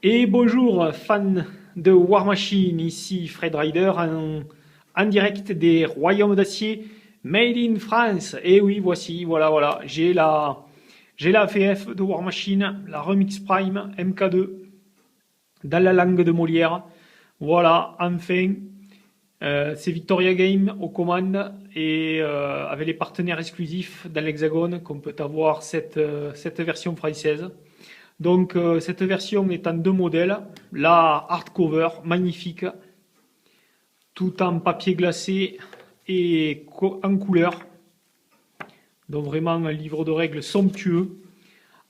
Et bonjour fans de War Machine, ici Fred Rider en direct des Royaumes d'Acier, Made in France. Et oui, voici, voilà, j'ai la VF de War Machine, la Remix Prime MK2, dans la langue de Molière. Voilà, enfin, c'est Victoria Game aux commandes et avec les partenaires exclusifs dans l'Hexagone qu'on peut avoir cette version française. Donc cette version est en deux modèles. La hardcover, magnifique, tout en papier glacé et en couleur. Donc vraiment un livre de règles somptueux,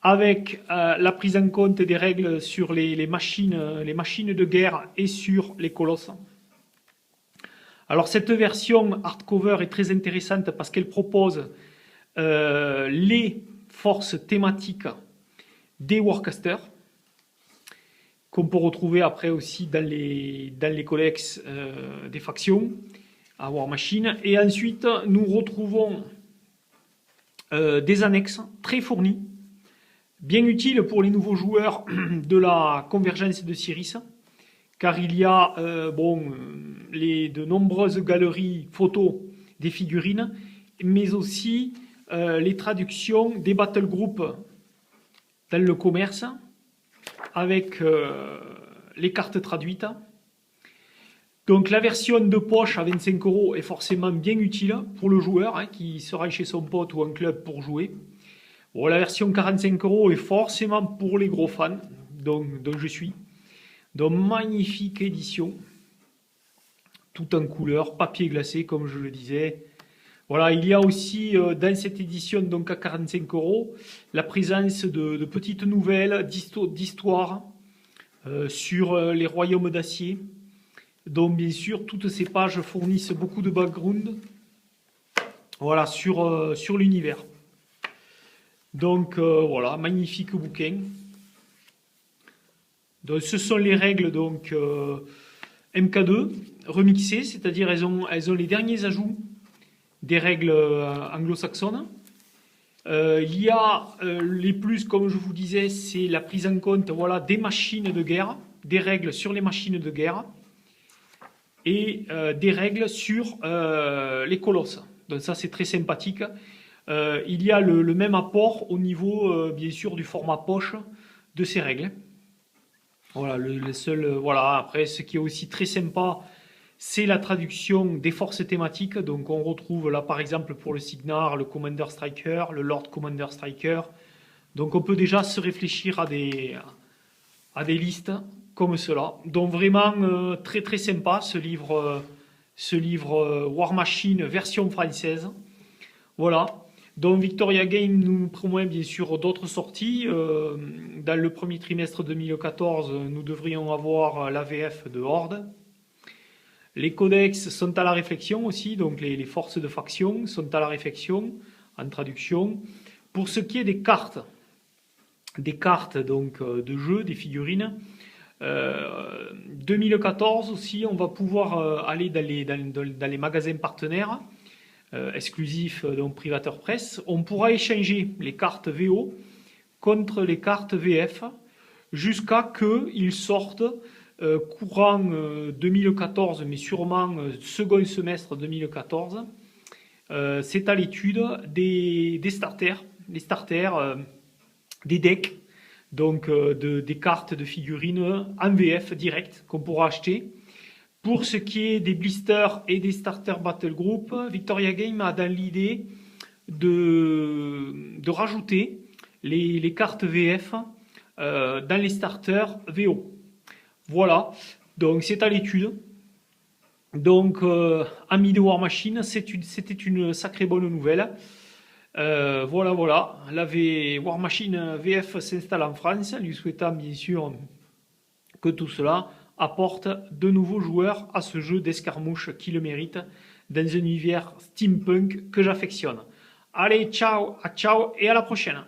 avec la prise en compte des règles sur les machines de guerre et sur les colosses. Alors cette version hardcover est très intéressante parce qu'elle propose les forces thématiques des Warcasters, qu'on peut retrouver après aussi dans les codex des factions à War Machine. Et ensuite, nous retrouvons des annexes très fournies, bien utiles pour les nouveaux joueurs de la convergence de Siris, car il y a de nombreuses galeries photos des figurines, mais aussi les traductions des battle groups dans le commerce, avec les cartes traduites. Donc la version de poche à 25 € est forcément bien utile pour le joueur qui sera chez son pote ou en club pour jouer. Bon, la version 45 € est forcément pour les gros fans, dont je suis. Donc magnifique édition, tout en couleur, papier glacé comme je le disais. Voilà, il y a aussi dans cette édition, donc à 45 € la présence de petites nouvelles d'histoire sur les royaumes d'acier. Donc bien sûr, toutes ces pages fournissent beaucoup de background, voilà, sur l'univers. Donc voilà, magnifique bouquin. Donc ce sont les règles donc MK2 remixées, c'est-à-dire elles ont les derniers ajouts des règles anglo-saxonnes. Il y a les plus, comme je vous disais, c'est la prise en compte des machines de guerre, des règles sur les machines de guerre et des règles sur les colosses. Donc ça, c'est très sympathique. Il y a le même apport au niveau, bien sûr, du format poche de ces règles. Voilà, le seul. Voilà, après, ce qui est aussi très sympa, c'est la traduction des forces thématiques. Donc on retrouve là par exemple pour le Signar, le Commander Striker, le Lord Commander Striker. Donc on peut déjà se réfléchir à des listes comme cela. Donc vraiment très très sympa ce livre War Machine version française. Voilà. Donc Victoria Game nous promet bien sûr d'autres sorties. Dans le premier trimestre 2014, nous devrions avoir l'AVF de Horde. Les codex sont à la réflexion aussi, donc les forces de faction sont à la réflexion en traduction. Pour ce qui est des cartes donc de jeu, des figurines, 2014 aussi, on va pouvoir aller dans les magasins partenaires exclusifs, donc Privateur Presse. On pourra échanger les cartes VO contre les cartes VF jusqu'à qu'ils sortent courant 2014, mais sûrement second semestre 2014. C'est à l'étude des starters, des decks, donc des cartes de figurines en VF direct qu'on pourra acheter. Pour ce qui est des blisters et des starter battle group, Victoria Game a dans l'idée de rajouter les cartes VF dans les starters VO. Voilà, donc c'est à l'étude. Donc, amis de War Machine, c'était une sacrée bonne nouvelle. Voilà, la War Machine VF s'installe en France, lui souhaitant bien sûr que tout cela apporte de nouveaux joueurs à ce jeu d'escarmouche qui le mérite dans un univers steampunk que j'affectionne. Allez, ciao et à la prochaine.